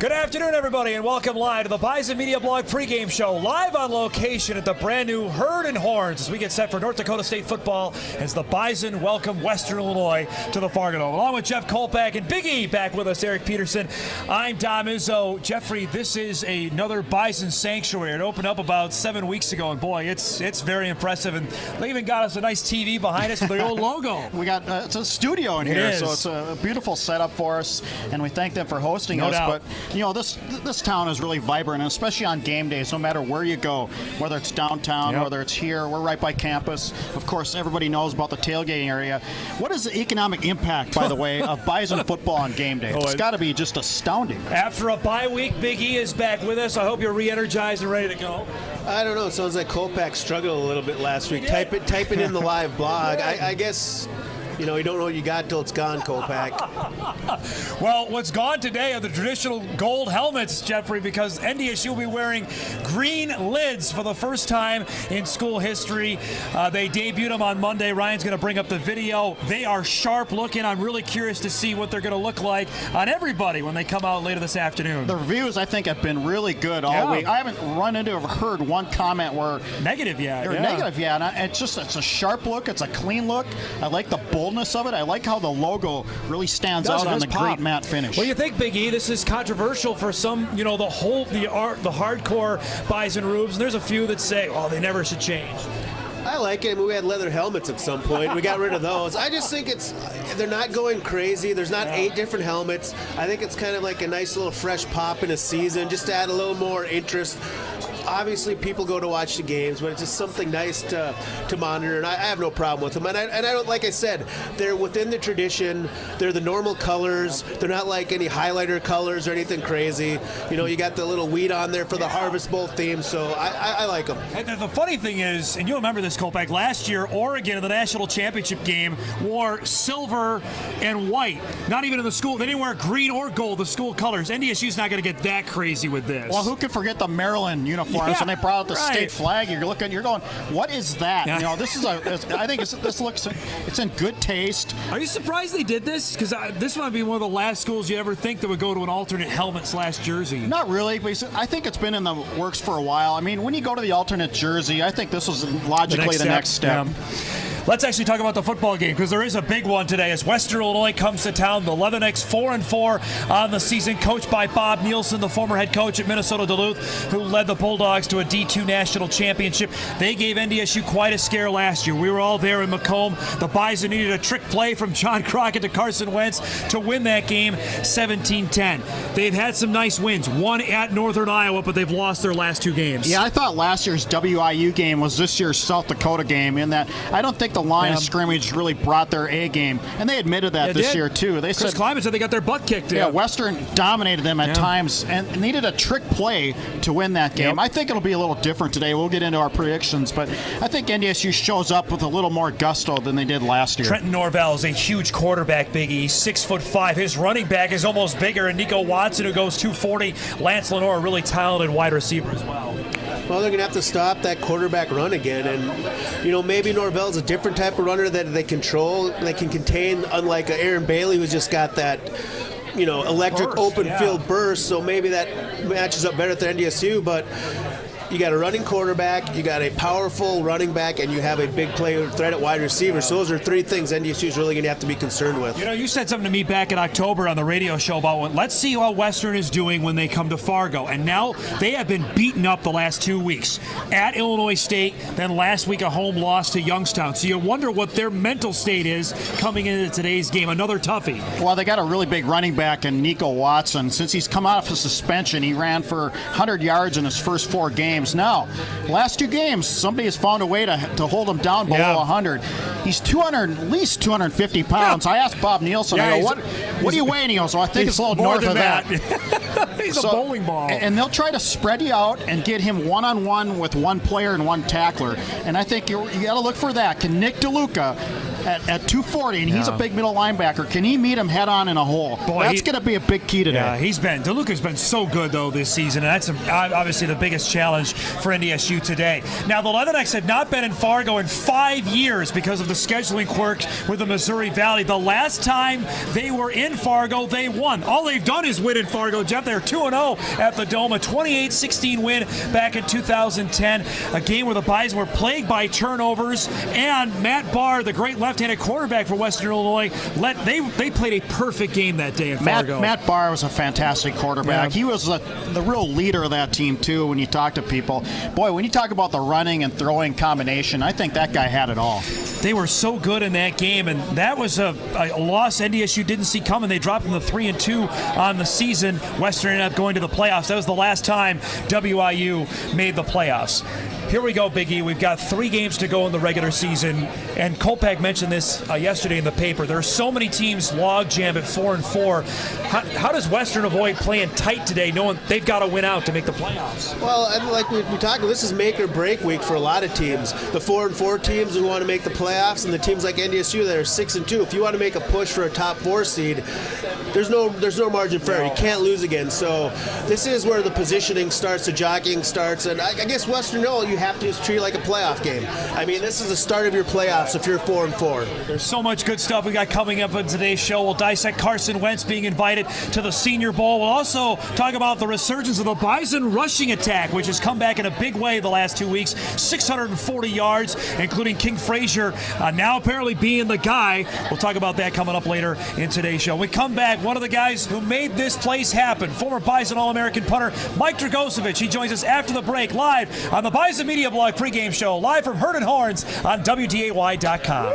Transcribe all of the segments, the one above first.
Good afternoon, everybody, and welcome live to the Bison Media Blog pregame show, live on location at the brand new Herd and Horns as we get set for North Dakota State football as the Bison welcome Western Illinois to the Fargo Dome. Along with Jeff Kolpak and Big E back with us, Eric Peterson. I'm Dom Izzo. Jeffrey, this is another Bison sanctuary. It opened up about 7 weeks ago, and boy, it's very impressive. And they even got us a nice TV behind us with the old logo. We got it's a studio in here, so it's a beautiful setup for us, and we thank them for hosting us. Doubt. But you know, this town is really vibrant, and especially on game days, no matter where you go, whether it's downtown, whether it's here, we're right by campus. Of course, everybody knows about the tailgating area. What is the economic impact, by the way, of Bison football on game day? It's got to be just astounding. After a bye week, Big E is back with us. I hope you're re-energized and ready to go. I don't know. It sounds like Kolpak struggled a little bit last week. Type it in the live blog. I guess, you know, you don't know what you got till it's gone, Kolpak. Well, what's gone today are the traditional gold helmets, Jeffrey, because NDSU will be wearing green lids for the first time in school history. They debuted them on Monday. Ryan's going to bring up the video. They are sharp looking. I'm really curious to see what they're going to look like on everybody when they come out later this afternoon. The reviews, I think, have been really good all week. I haven't run into or heard one comment where negative yet. Negative, and it's a sharp look. It's a clean look. I like the boldness of it. I like how the logo really stands out on the great matte finish. What do you think, Big E? This is controversial for some, you know, the hardcore Bison rubes. And there's a few that say, oh, they never should change. I like it. I mean, we had leather helmets at some point. We got rid of those. I just think they're not going crazy. There's not 8 different helmets. I think it's kind of like a nice little fresh pop in a season, just to add a little more interest. Obviously, people go to watch the games, but it's just something nice to monitor, and I have no problem with them. And I don't, like I said, they're within the tradition. They're the normal colors. They're not like any highlighter colors or anything crazy. You know, you got the little weed on there for the Harvest Bowl theme, so I like them. And the funny thing is, and you'll remember this, Kolpak, last year, Oregon in the national championship game wore silver and white. Not even in the school. They didn't wear green or gold, the school colors. NDSU's not going to get that crazy with this. Well, who could forget the Maryland uniforms? And they brought out the state flag. You're going, what is that? You know, this is I think it's in good taste. Are you surprised they did this? Because this might be one of the last schools you ever think that would go to an alternate helmet/jersey. Not really. I think it's been in the works for a while. I mean, when you go to the alternate jersey, I think this was logically the next step. Yeah. Let's actually talk about the football game, because there is a big one today as Western Illinois comes to town. The Leathernecks 4-4 on the season, coached by Bob Nielsen, the former head coach at Minnesota Duluth, who led the Bulldogs to a D2 national championship. They gave NDSU quite a scare last year. We were all there in Macomb. The Bison needed a trick play from John Crockett to Carson Wentz to win that game 17-10. They've had some nice wins, one at Northern Iowa, but they've lost their last 2 games. Yeah, I thought last year's WIU game was this year's South Dakota game, in that I don't think the line of scrimmage really brought their A game, and they admitted that this year too. They Chris Kleiman said they got their butt kicked. Yeah, Western dominated them at times and needed a trick play to win that game. I think it'll be a little different today. We'll get into our predictions, but I think NDSU shows up with a little more gusto than they did last year. Trenton Norvell is a huge quarterback, Biggie. 6'5". His running back is almost bigger, and Nico Watson, who goes 240. Lance Lenore, a really talented wide receiver as well. Well, they're going to have to stop that quarterback run again. And, you know, maybe Norvell's a different type of runner that they control, they can contain, unlike Aaron Bailey, who's just got that, you know, electric open field burst. So maybe that matches up better than NDSU. But you got a running quarterback, you got a powerful running back, and you have a big play threat at wide receiver. So those are 3 things NDSU is really going to have to be concerned with. You know, you said something to me back in October on the radio show about let's see how Western is doing when they come to Fargo. And now they have been beaten up the last 2 weeks at Illinois State, then last week a home loss to Youngstown. So you wonder what their mental state is coming into today's game. Another toughie. Well, they got a really big running back in Nico Watson. Since he's come out of suspension, he ran for 100 yards in his first 4 games. Now, last 2 games, somebody has found a way to hold him down below 100. He's at least 250 pounds. I asked Bob Nielsen, I go, what are you weighing? He goes, I think it's a little north of that. He's a bowling ball. And they'll try to spread you out and get him one-on-one with one player and one tackler. And I think you got to look for that. Can Nick DeLuca at 240, and he's a big middle linebacker. Can he meet him head on in a hole? Boy, that's going to be a big key today. Yeah, DeLuca's been so good, though, this season, and that's obviously the biggest challenge for NDSU today. Now, the Leathernecks had not been in Fargo in 5 years because of the scheduling quirks with the Missouri Valley. The last time they were in Fargo, they won. All they've done is win in Fargo, Jeff. They're 2-0 at the Dome, a 28-16 win back in 2010, a game where the Bison were plagued by turnovers, and Matt Barr, the great left-handed quarterback for Western Illinois, they played a perfect game that day in Fargo. Matt Barr was a fantastic quarterback. Yeah. He was the real leader of that team, too, when you talk to people. Boy, when you talk about the running and throwing combination, I think that guy had it all. They were so good in that game, and that was a loss NDSU didn't see coming. They dropped from the 3-2 on the season. Western ended up going to the playoffs. That was the last time WIU made the playoffs. Here we go, Big E. We've got 3 games to go in the regular season, and Kolpak mentioned this yesterday in the paper. There are so many teams log-jammed at 4-4. How does Western avoid playing tight today, knowing they've got to win out to make the playoffs? Well, and like we talked, this is make or break week for a lot of teams. The 4-4 teams who want to make the playoffs, and the teams like NDSU that are 6-2. If you want to make a push for a top 4 seed, there's no margin for error. You can't lose again. So this is where the positioning starts, the jockeying starts, and I guess Western Illinois, you have to just treat it like a playoff game. I mean, this is the start of your playoffs if you're 4-4. There's so much good stuff we got coming up on today's show. We'll dissect Carson Wentz being invited to the Senior Bowl. We'll also talk about the resurgence of the Bison rushing attack, which has come back in a big way the last 2 weeks. 640 yards, including King Frazier now apparently being the guy. We'll talk about that coming up later in today's show. We come back, one of the guys who made this place happen, former Bison All-American punter Mike Dragosevich. He joins us after the break live on the Bison Media Blog pregame show, live from Herd and Horns on WDAY.com.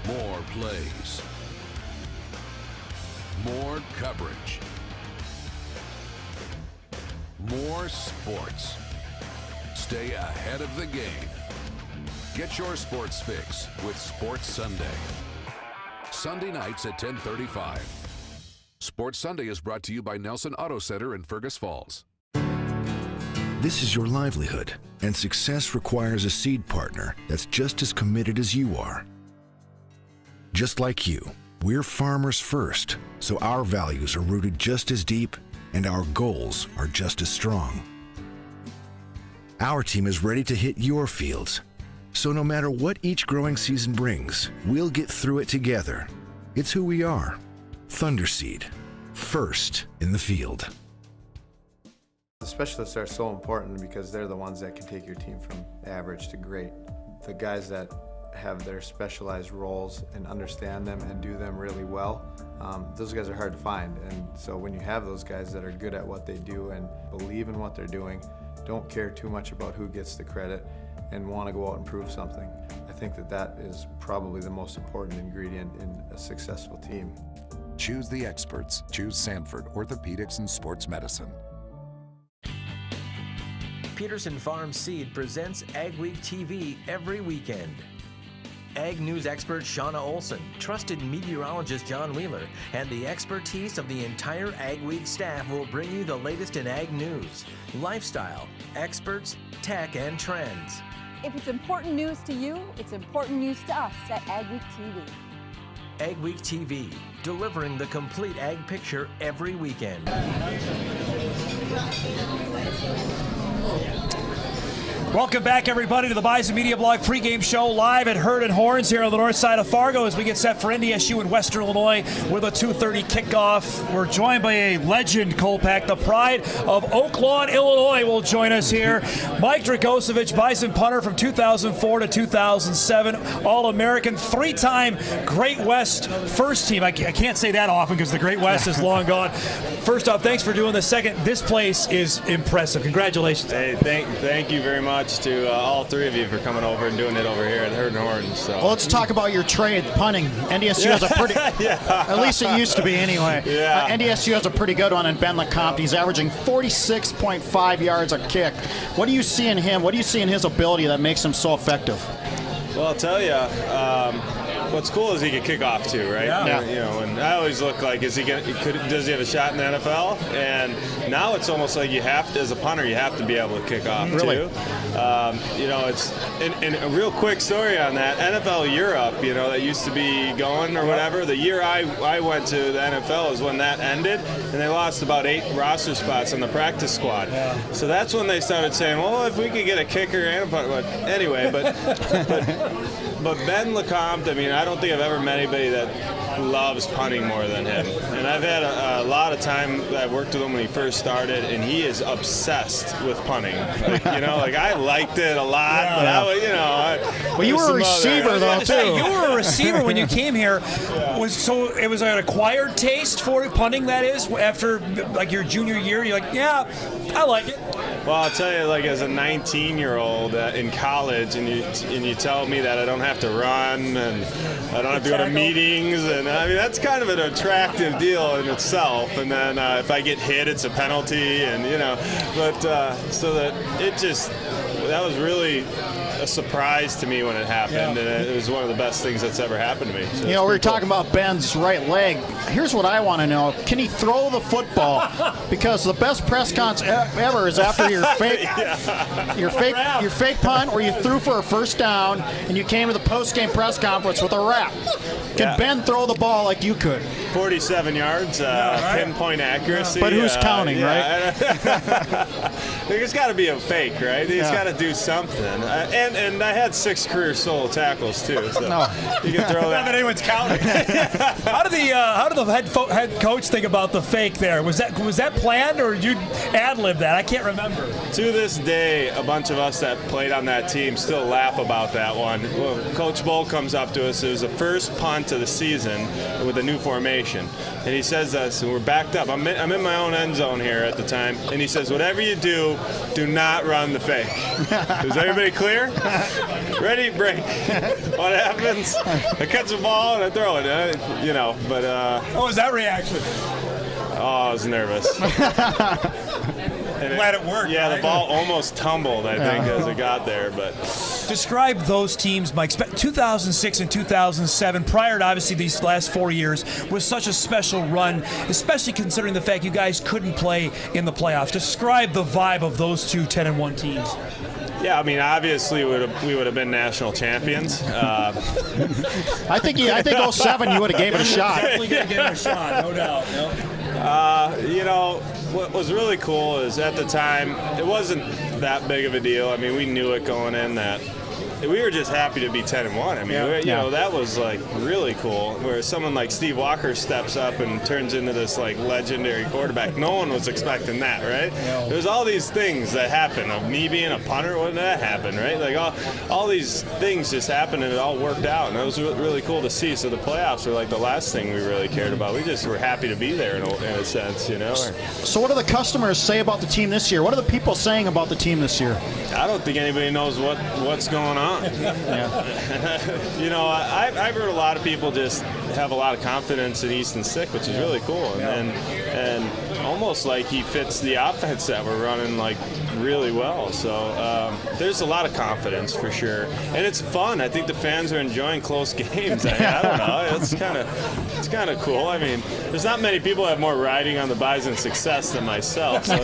More plays. More coverage. More sports. Stay ahead of the game. Get your sports fix with Sports Sunday. Sunday nights at 10:35. Sports Sunday is brought to you by Nelson Auto Center in Fergus Falls. This is your livelihood, and success requires a seed partner that's just as committed as you are. Just like you, we're farmers first, so our values are rooted just as deep and our goals are just as strong. Our team is ready to hit your fields, so no matter what each growing season brings, we'll get through it together. It's who we are. Thunderseed, first in the field. The specialists are so important because they're the ones that can take your team from average to great. The guys that have their specialized roles and understand them and do them really well, those guys are hard to find. And so when you have those guys that are good at what they do and believe in what they're doing, don't care too much about who gets the credit, and want to go out and prove something, I think that is probably the most important ingredient in a successful team. Choose the experts. Choose Sanford Orthopedics and Sports Medicine. Peterson Farm Seed presents Ag Week TV every weekend. Ag News expert Shauna Olson, trusted meteorologist John Wheeler, and the expertise of the entire Ag Week staff will bring you the latest in ag news, lifestyle, experts, tech, and trends. If it's important news to you, it's important news to us at Ag Week TV. Ag Week TV, delivering the complete ag picture every weekend. Welcome back, everybody, to the Bison Media Blog pregame show live at Herd and Horns here on the north side of Fargo as we get set for NDSU in Western Illinois with a 2:30 kickoff. We're joined by a legend, Kolpak, the pride of Oak Lawn, Illinois, will join us here. Mike Dragosevich, Bison punter from 2004 to 2007, All-American, 3-time Great West first team. I can't say that often because the Great West is long gone. First off, thanks for doing this. Second, this place is impressive. Congratulations. Hey, thank you very much to all three of you for coming over and doing it over here at Herd and Horns. So. Well, let's talk about your trade, punting. NDSU has a pretty, at least it used to be anyway. Yeah. NDSU has a pretty good one in Ben LeCompte. He's averaging 46.5 yards a kick. What do you see in him? What do you see in his ability that makes him so effective? Well, I'll tell you, what's cool is he can kick off too, right? Yeah. You know, and I always look like, does he have a shot in the NFL? And now it's almost like you have to, as a punter, you have to be able to kick off too. You know, it's and a real quick story on that. NFL Europe, you know, that used to be going or whatever. The year I went to the NFL is when that ended, and they lost about 8 roster spots on the practice squad. Yeah. So that's when they started saying, well, if we could get a kicker and a punter. But anyway, but Ben LeCompte, I mean, I don't think I've ever met anybody that loves punting more than him. And I've had a lot of time that I worked with him when he first started, and he is obsessed with punting. Like, you know, like I liked it a lot, but I, you know. Well, you were a receiver though too. You were a receiver when you came here. So it was an acquired taste for punting. That is, after like your junior year, you're like, yeah, I like it. Well, I'll tell you, like as a 19-year-old in college, and you tell me that I don't have to run and I don't have to go to meetings, and I mean that's kind of an attractive deal in itself. And then if I get hit, it's a penalty, and you know, but so that that was really a surprise to me when it happened, and it was one of the best things that's ever happened to me. So you know, we were talking about Ben's right leg. Here's what I want to know: can he throw the football? Because the best press cons ever is after your fake, your fake punt, where you threw for a first down, and you came to the post-game press conference with a wrap. Can Ben throw the ball like you could? 47 yards, pinpoint accuracy. But who's counting, right? There's got to be a fake, right? He's got to do something. And I had 6 career solo tackles too, so you can throw that. Not that anyone's counting. How did the head coach think about the fake there? Was that planned, or did you ad-lib that? I can't remember. To this day, a bunch of us that played on that team still laugh about that one. Well, Coach Bull comes up to us. It was the first punt of the season with a new formation, and he says to us, and we're backed up. I'm in my own end zone here at the time, and he says, "Whatever you do not run the fake." Is everybody clear? Ready, break. What happens? I catch the ball and I throw it. You know, but what was that reaction? Oh, I was nervous. Glad it worked. Yeah, right? the ball almost tumbled, I think, as it got there. But describe those teams, Mike. 2006 and 2007, prior to obviously these last 4 years, was such a special run, especially considering the fact you guys couldn't play in the playoffs. Describe the vibe of those two 10-1 teams. Yeah, I mean, obviously we would have been national champions. I think 07 you would have gave it a shot. Definitely gave it a shot, no doubt. You know, what was really cool is at the time it wasn't that big of a deal. I mean, we knew it going in that we were just happy to be 10-1. I mean, you know, that was like really cool. Where someone like Steve Walker steps up and turns into this like legendary quarterback. No one was expecting that, right? There's all these things that happen. Of me being a punter, when did that happen, right? Like all these things just happened, and it all worked out, and it was really cool to see. So the playoffs were like the last thing we really cared about. We just were happy to be there in a sense, you know. So what do the customers say about the team this year? What are the people saying about the team this year? I don't think anybody knows what's going on. You know, I've heard a lot of people just have a lot of confidence in Easton Stick, which is really cool, and almost like he fits the offense that we're running like really well. So there's a lot of confidence for sure, and it's fun. I think the fans are enjoying close games. I don't know, it's kind of cool. I mean, there's not many people that have more riding on the Bison success than myself, so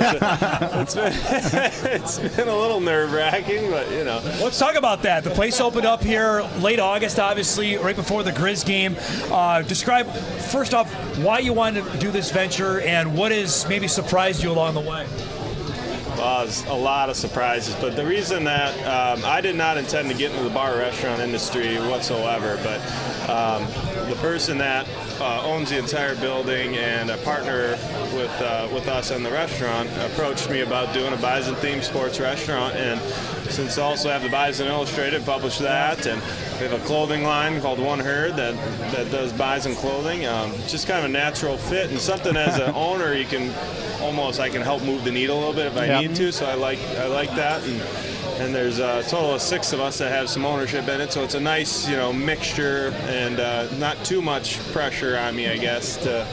it's been a little nerve-wracking, but you know. Let's talk about that. The place opened up here late August, obviously, right before the Grizz game. Describe, first off, why you wanted to do this venture and what has maybe surprised you along the way. Well, there's a lot of surprises, but the reason that I did not intend to get into the bar restaurant industry whatsoever, but the person that owns the entire building and a partner with us in the restaurant approached me about doing a Bison-themed sports restaurant, and since I also have the Bison Illustrated, published that, and we have a clothing line called One Herd that does Bison clothing. Just kind of a natural fit, and something as an owner I can help move the needle a little bit if I need to. So I like that, and there's a total of 6 of us that have some ownership in it. So it's a nice mixture and not too much pressure on me, I guess, to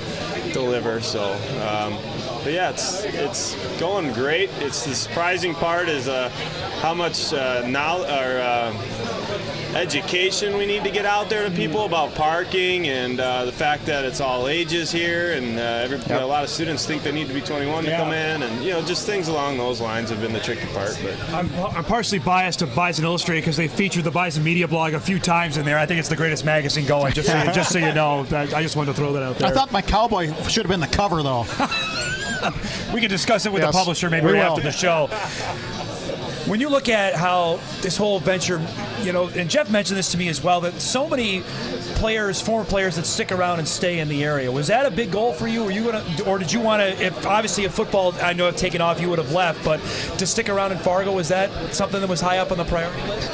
deliver. So. But yeah, it's going great. It's the surprising part is how much knowledge or education we need to get out there to people about parking and the fact that it's all ages here, and a lot of students think they need to be 21 to come in, and just things along those lines have been the tricky part. But I'm partially biased to Bison Illustrated because they featured the Bison Media Blog a few times in there. I think it's the greatest magazine going. Just so you know, I just wanted to throw that out there. I thought my cowboy should have been the cover, though. We can discuss it with the publisher maybe after the show. When you look at how this whole venture, and Jeff mentioned this to me as well, that so many players, former players, that stick around and stay in the area. Was that a big goal for you? Or did you want to? If football, I know, had taken off, you would have left. But to stick around in Fargo, was that something that was high up on the priority list?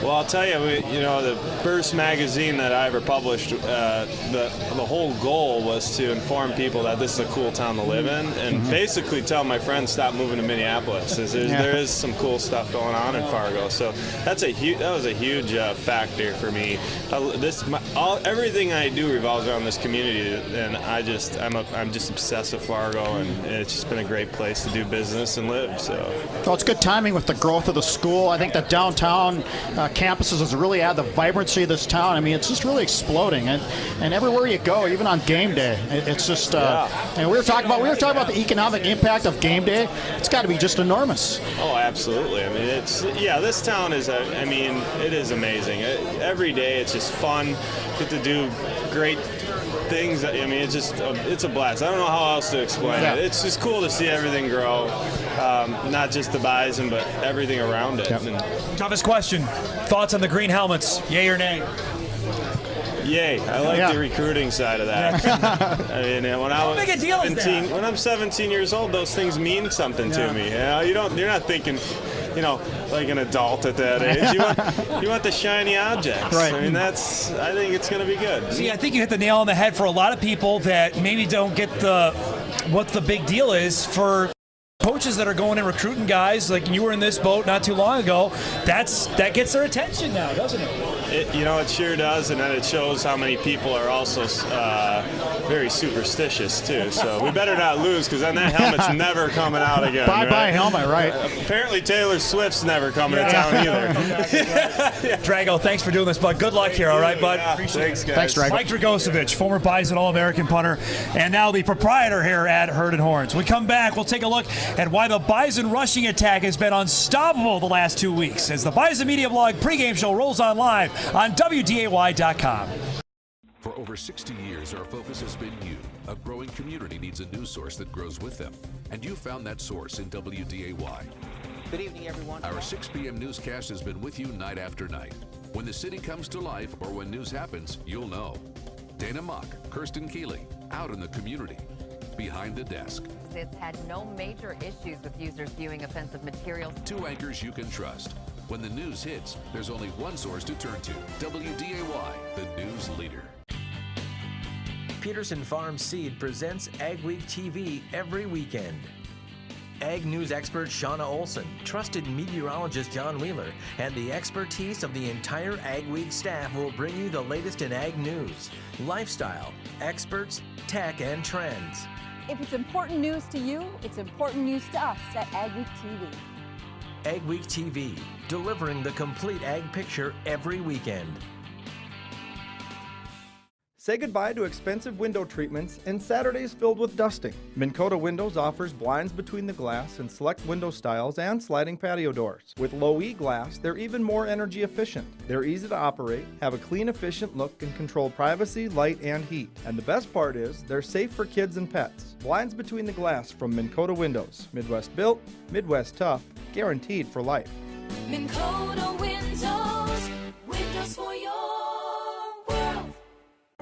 Well, I'll tell you, the first magazine that I ever published, the whole goal was to inform people that this is a cool town to live in, and basically tell my friends stop moving to Minneapolis. There is some cool stuff going on in Fargo, so that was a huge factor for me. Everything I do revolves around this community, and I'm just obsessed with Fargo, and it's just been a great place to do business and live. So, well, it's good timing with the growth of the school. I think that downtown campuses has really added the vibrancy of this town. I mean, it's just really exploding, and everywhere you go, even on game day, it's just. And we were talking about the economic impact of game day. It's got to be just enormous. Oh, absolutely. I mean, this town is. It is amazing. Every day, it's just fun. Get to do great things. It's a blast. I don't know how else to explain it. It's just cool to see everything grow. Not just the Bison, but everything around it. Toughest question. Thoughts on the green helmets? Yay or nay? Yay. I like the recruiting side of that. When I'm 17 years old, those things mean something to me. You're not thinking, like an adult at that age. You want the shiny objects. Right. I think it's going to be good. See, I think you hit the nail on the head for a lot of people that maybe don't get what the big deal is for coaches that are going and recruiting guys. Like you were in this boat not too long ago. That gets their attention now, doesn't it? It sure does, and then it shows how many people are also very superstitious too. So we better not lose, because then that helmet's never coming out again. Bye helmet, right? Apparently Taylor Swift's never coming to town either. Drago, thanks for doing this, bud. Good luck here, all right, bud? Thanks, guys. Thanks, Drago. Mike Dragosevich, former Bison All-American punter, and now the proprietor here at Herd and Horns. When we come back, we'll take a look at why the Bison rushing attack has been unstoppable the last 2 weeks as the Bison Media Blog pregame show rolls on live on WDAY.com. For over 60 years, our focus has been you. A growing community needs a news source that grows with them. And you found that source in WDAY. Good evening, everyone. Our 6 p.m. newscast has been with you night after night. When the city comes to life or when news happens, you'll know. Dana Mock, Kirsten Keeley, out in the community. Behind the desk. It's had no major issues with users viewing offensive materials. 2 anchors you can trust. When the news hits, there's only one source to turn to. WDAY, the news leader. Peterson Farm Seed presents Ag Week TV every weekend. Ag news expert Shauna Olson, trusted meteorologist John Wheeler, and the expertise of the entire Ag Week staff will bring you the latest in ag news, lifestyle, experts, tech, and trends. If it's important news to you, it's important news to us at Ag Week TV. Ag Week TV, delivering the complete ag picture every weekend. Say goodbye to expensive window treatments and Saturdays filled with dusting. Minn Kota Windows offers blinds between the glass and select window styles and sliding patio doors. With low-E glass, they're even more energy efficient. They're easy to operate, have a clean, efficient look, and control privacy, light, and heat. And the best part is, they're safe for kids and pets. Blinds between the glass from Minn Kota Windows. Midwest built, Midwest tough, guaranteed for life. Minn Kota Windows, windows for your world.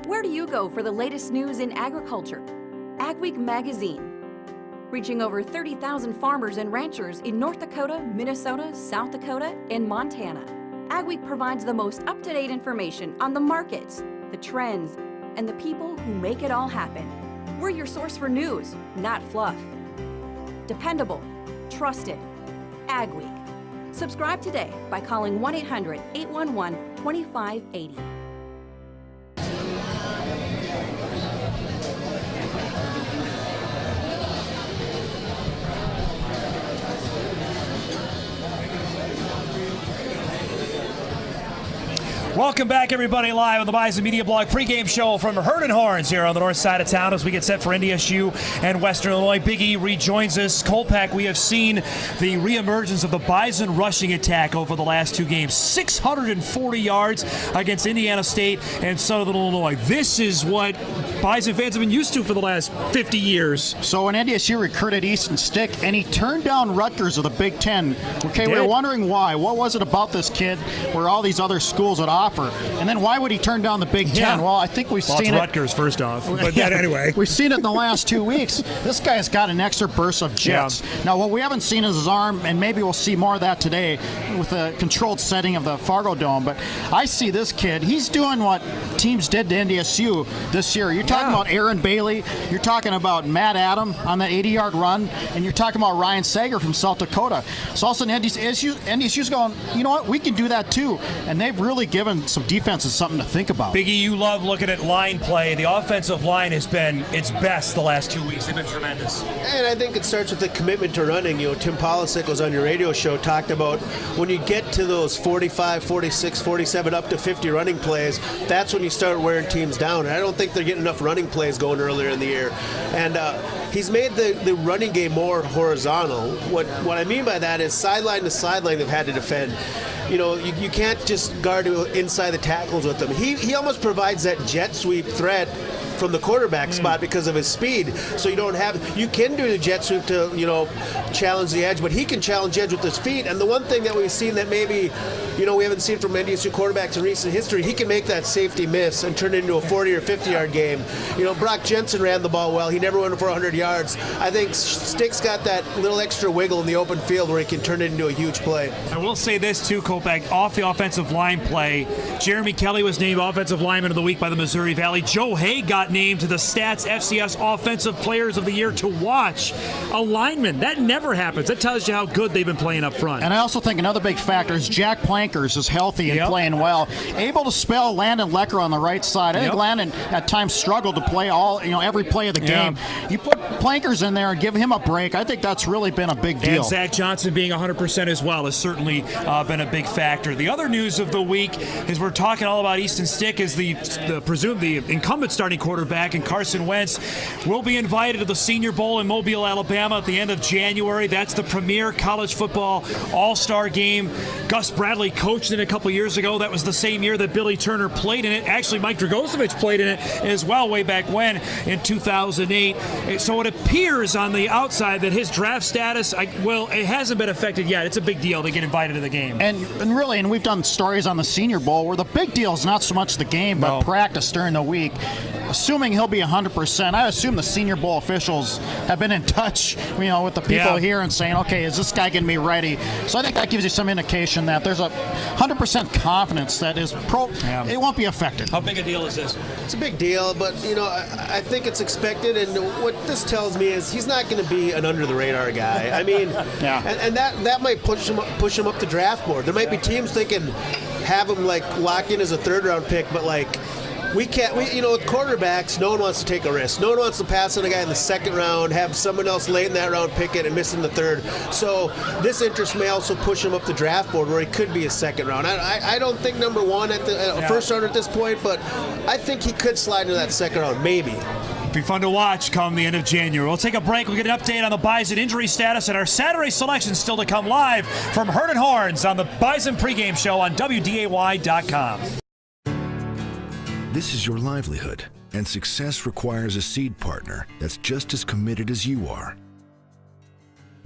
Where do you go for the latest news in agriculture? Ag Week magazine. Reaching over 30,000 farmers and ranchers in North Dakota, Minnesota, South Dakota, and Montana. Ag Week provides the most up-to-date information on the markets, the trends, and the people who make it all happen. We're your source for news, not fluff. Dependable, trusted. Ag Week. Subscribe today by calling 1-800-811-2580. Welcome back, everybody, live on the Bison Media Blog pregame show from Herd and Horns here on the north side of town as we get set for NDSU and Western Illinois. Big E rejoins us. Kolpak, we have seen the reemergence of the Bison rushing attack over the last two games. 640 yards against Indiana State and Southern Illinois. This is what Bison fans have been used to for the last 50 years. So when NDSU recruited Easton Stick, and he turned down Rutgers of the Big Ten. Okay, we were wondering why. What was it about this kid where all these other schools would offer? And then why would he turn down the Big Ten? Well, I think we've seen it. Rutgers, first off. But anyway. We've seen it in the last 2 weeks. This guy's got an extra burst of jets. Yeah. Now, what we haven't seen is his arm, and maybe we'll see more of that today with a controlled setting of the Fargo Dome. But I see this kid. He's doing what teams did to NDSU this year. You're talking about Aaron Bailey. You're talking about Matt Adam on that 80-yard run. And you're talking about Ryan Sager from South Dakota. So all of a sudden, NDSU's going, you know what? We can do that too. And they've really given some defenses something to think about. Biggie, you love looking at line play. The offensive line has been its best the last 2 weeks. They've been tremendous. And I think it starts with the commitment to running. You know, Tim Polisic was on your radio show, talked about when you get to those 45, 46, 47, up to 50 running plays, that's when you start wearing teams down. And I don't think they're getting enough running plays going earlier in the year. And he's made the running game more horizontal. What I mean by that is sideline to sideline they've had to defend. You know, you can't just guard inside the tackles with him. He almost provides that jet sweep threat from the quarterback spot because of his speed. So you can do the jet sweep to, you know, challenge the edge, but he can challenge the edge with his feet. And the one thing that we've seen that maybe, you know, we haven't seen from NDSU quarterbacks in recent history, he can make that safety miss and turn it into a 40 or 50-yard game. You know, Brock Jensen ran the ball well. He never went for 100 yards. I think Stick's got that little extra wiggle in the open field where he can turn it into a huge play. I will say this too, Kolpak, off the offensive line play, Jeremy Kelly was named Offensive Lineman of the Week by the Missouri Valley. Joe Hay got named to the Stats FCS Offensive Players of the Year to watch. A lineman, that never happens. That tells you how good they've been playing up front. And I also think another big factor is Jack Plankers is healthy and playing well. Able to spell Landon Lecker on the right side. I think Landon at times struggled to play every play of the game. You put Plankers in there and give him a break. I think that's really been a big deal. And Zach Johnson being 100% as well has certainly been a big factor. The other news of the week is we're talking all about Easton Stick as the incumbent starting quarterback, and Carson Wentz will be invited to the Senior Bowl in Mobile, Alabama at the end of January. That's the premier college football all-star game. Gus Bradley coached it a couple years ago. That was the same year that Billy Turner played in it. Actually, Mike Dragosevich played in it as well way back when in 2008. So it appears on the outside that his draft status, it hasn't been affected yet. It's a big deal to get invited to the game. And we've done stories on the Senior Bowl where the big deal is not so much the game, but practice during the week. Assuming he'll be 100%, I assume the Senior Bowl officials have been in touch, you know, with the people here and saying, okay, is this guy going to be ready? So I think that gives you some indication that there's a 100% confidence that it won't be affected. How big a deal is this? It's a big deal, but, you know, I think it's expected, and what this tells me is he's not going to be an under-the-radar guy. I mean, and that might push him up the draft board. There might be teams thinking, have him, lock in as a third-round pick, but, with quarterbacks, no one wants to take a risk. No one wants to pass on a guy in the second round, have someone else late in that round pick it and miss in the third. So this interest may also push him up the draft board where he could be a second round. I don't think number one at the first round at this point, but I think he could slide into that second round, maybe. Be fun to watch come the end of January. We'll take a break. We'll get an update on the Bison injury status and our Saturday selection still to come live from Herd and Horns on the Bison pregame show on WDAY.com. This is your livelihood, and success requires a seed partner that's just as committed as you are.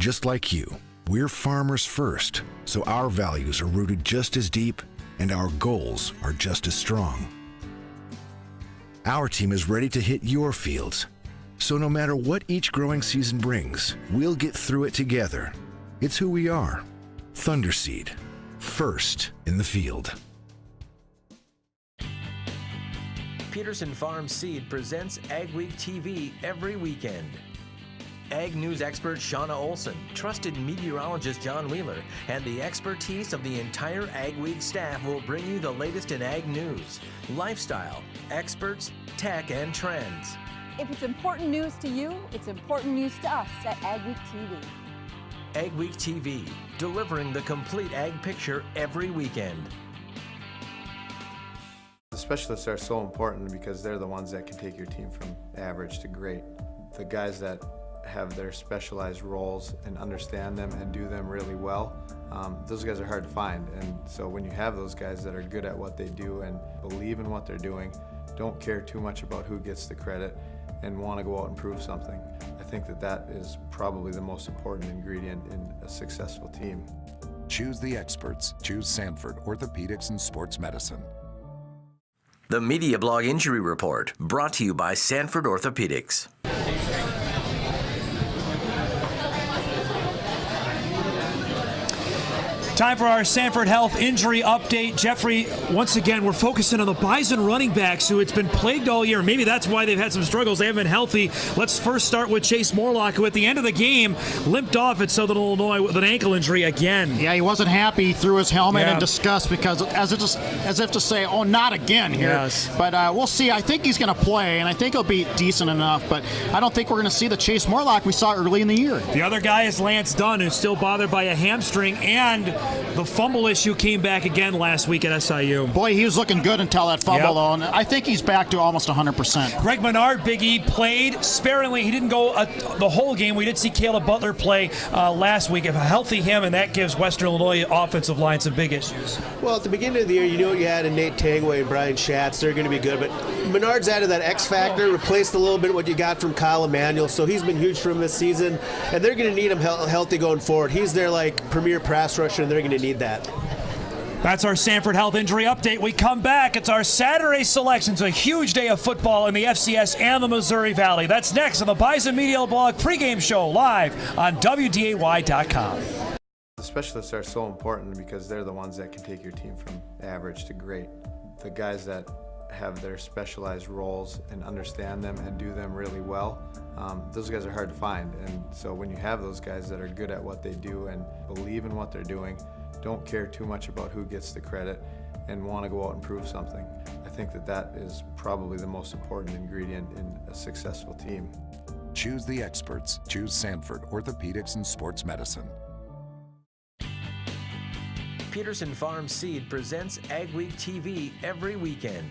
Just like you, we're farmers first, so our values are rooted just as deep and our goals are just as strong. Our team is ready to hit your fields, so no matter what each growing season brings, we'll get through it together. It's who we are. Thunderseed, first in the field. Peterson Farm Seed presents Ag Week TV every weekend. Ag News expert Shauna Olson, trusted meteorologist John Wheeler, and the expertise of the entire Ag Week staff will bring you the latest in ag news, lifestyle, experts, tech, and trends. If it's important news to you, it's important news to us at Ag Week TV. Ag Week TV, delivering the complete ag picture every weekend. The specialists are so important because they're the ones that can take your team from average to great. The guys that have their specialized roles and understand them and do them really well, those guys are hard to find. And so when you have those guys that are good at what they do and believe in what they're doing, don't care too much about who gets the credit, and want to go out and prove something, I think that that is probably the most important ingredient in a successful team. Choose the experts. Choose Sanford Orthopedics and Sports Medicine. The Media Blog Injury Report, brought to you by Sanford Orthopedics. Time for our Sanford Health injury update. Jeffrey, once again, we're focusing on the Bison running backs who it's been plagued all year. Maybe that's why they've had some struggles. They haven't been healthy. Let's first start with Chase Morlock, who at the end of the game limped off at Southern Illinois with an ankle injury again. Yeah, he wasn't happy. He threw his helmet in disgust because as if to say, oh, not again here. Yes. But we'll see. I think he's going to play, and I think he'll be decent enough. But I don't think we're going to see the Chase Morlock we saw early in the year. The other guy is Lance Dunn, who's still bothered by a hamstring, and the fumble issue came back again last week at SIU. Boy, he was looking good until that fumble, though, and I think he's back to almost 100%. Greg Menard, Big E, played sparingly. He didn't go the whole game. We did see Caleb Butler play last week. If a healthy him, and that gives Western Illinois offensive line some big issues. Well, at the beginning of the year, you knew what you had in Nate Tangway and Brian Schatz. They're going to be good, but Menard's added that X factor, replaced a little bit what you got from Kyle Emanuel, so he's been huge for him this season, and they're going to need him healthy going forward. He's their premier pass rusher, and they're going to need that. That's our Sanford Health injury update. We come back. It's our Saturday selections, a huge day of football in the FCS and the Missouri Valley. That's next on the Bison Media Blog pregame show live on WDAY.com. The specialists are so important because they're the ones that can take your team from average to great. The guys that have their specialized roles and understand them and do them really well, those guys are hard to find. And so when you have those guys that are good at what they do and believe in what they're doing, don't care too much about who gets the credit, and want to go out and prove something, I think that that is probably the most important ingredient in a successful team. Choose the experts. Choose Sanford Orthopedics and Sports Medicine. Peterson Farm Seed presents Ag Week TV every weekend.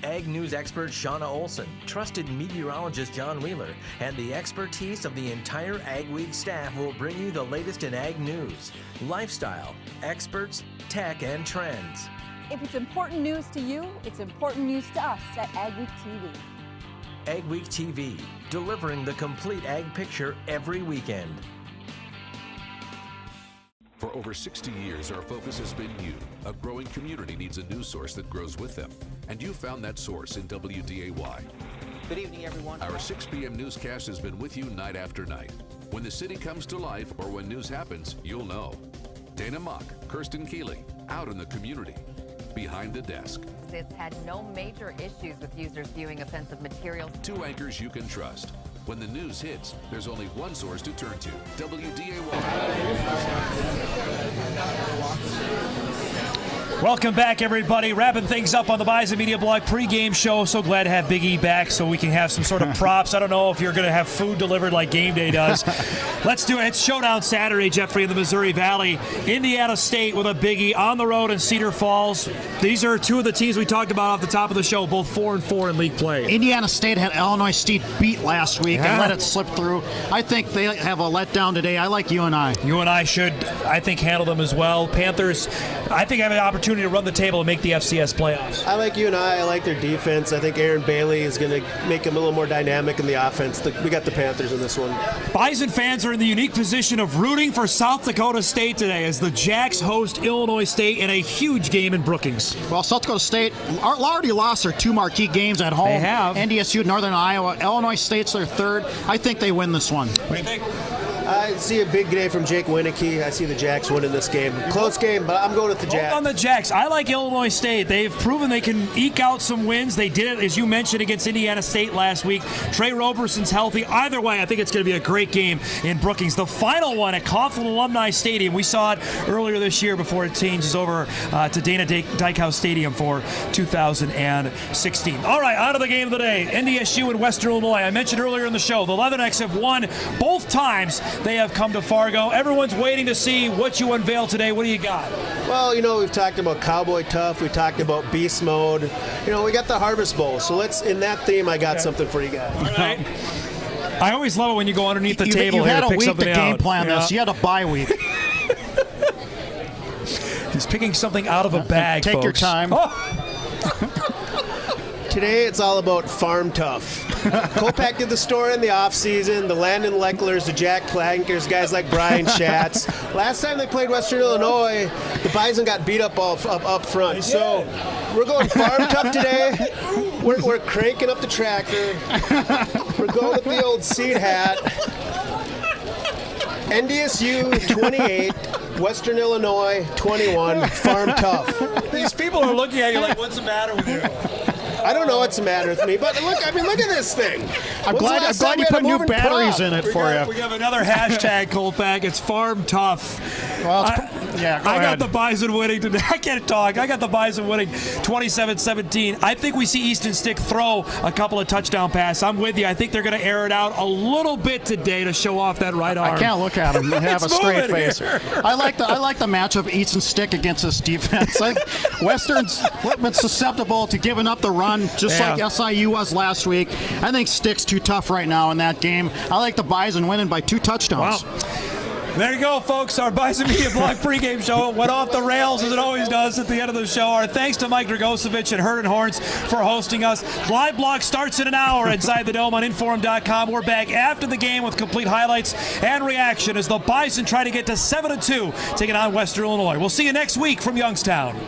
Ag News expert Shauna Olson, trusted meteorologist John Wheeler, and the expertise of the entire Ag Week staff will bring you the latest in ag news, lifestyle, experts, tech, and trends. If it's important news to you, it's important news to us at Ag Week TV. Ag Week TV, delivering the complete ag picture every weekend. For over 60 years, our focus has been you. A growing community needs a news source that grows with them. And you found that source in WDAY. Good evening, everyone. Our 6 p.m. newscast has been with you night after night. When the city comes to life or when news happens, you'll know. Dana Mock, Kirsten Keeley, out in the community, behind the desk. This had no major issues with users viewing offensive materials. 2 anchors you can trust. When the news hits, there's only one source to turn to, WDAY. Welcome back, everybody. Wrapping things up on the Bison Media Blog pregame show. So glad to have Big E back so we can have some sort of props. I don't know if you're going to have food delivered like game day does. Let's do it. It's Showdown Saturday, Jeffrey, in the Missouri Valley. Indiana State with a Big E on the road in Cedar Falls. These are 2 of the teams we talked about off the top of the show, both 4-4 in league play. Indiana State had Illinois State beat last week and let it slip through. I think they have a letdown today. I like UNI. UNI should, I think, handle them as well. Panthers, I think, have an opportunity to run the table and make the FCS playoffs. I like UNI. I like their defense. I think Aaron Bailey is going to make them a little more dynamic in the offense. We got the Panthers in this one. Bison fans are in the unique position of rooting for South Dakota State today as the Jacks host Illinois State in a huge game in Brookings. Well, South Dakota State already lost their 2 marquee games at home. They have. NDSU, Northern Iowa. Illinois State's their 3rd. I think they win this one. What do you think? I see a big day from Jake Winicky. I see the Jacks winning this game. Close game, but I'm going with the Jacks. On the Jacks. I like Illinois State. They've proven they can eke out some wins. They did it, as you mentioned, against Indiana State last week. Trey Roberson's healthy. Either way, I think it's going to be a great game in Brookings. The final one at Coughlin Alumni Stadium. We saw it earlier this year before it changes over to Dana Dykhouse Stadium for 2016. All right, on to the game of the day. NDSU and Western Illinois. I mentioned earlier in the show, the Leathernecks have won both times They have come to Fargo. Everyone's waiting to see what you unveil today. What do you got? Well, we've talked about Cowboy Tough. We talked about Beast Mode. We got the Harvest Bowl. So in that theme, I got something for you guys. All right. I always love it when you go underneath the table you here had to a pick week something to out. game plan this. You had a bye week. He's picking something out of a bag, Take your folks. time. Today, it's all about Farm Tough. Kolpak did the story in the offseason. The Landon Lecklers, the Jack Clankers, guys like Brian Schatz. Last time they played Western Illinois, the Bison got beat up up front. So we're going Farm Tough today. We're cranking up the tractor. We're going with the old seed hat. NDSU 28, Western Illinois 21, Farm Tough. These people are looking at you like, what's the matter with you? I don't know what's the matter with me, but look at this thing. I'm glad you put new batteries in it for you. We have another hashtag, Kolpak. It's Farm Tough. Well, I ahead. got the Bison winning today. I can't talk. I got the Bison winning 27-17. I think we see Easton Stick throw a couple of touchdown passes. I'm with you. I think they're going to air it out a little bit today to show off that right arm. I can't look at him and have a It's straight moving face. here. I like the matchup Easton Stick against this defense. Western's been susceptible to giving up the run, just like SIU was last week. I think Stick's too tough right now in that game. I like the Bison winning by 2 touchdowns. Wow. There you go, folks. Our Bison Media Blog pregame show went off the rails, as it always does at the end of the show. Our thanks to Mike Dragosevich and Herd and Horns for hosting us. Live blog starts in an hour inside the Dome on Inforum.com. We're back after the game with complete highlights and reaction as the Bison try to get to 7-2, taking on Western Illinois. We'll see you next week from Youngstown.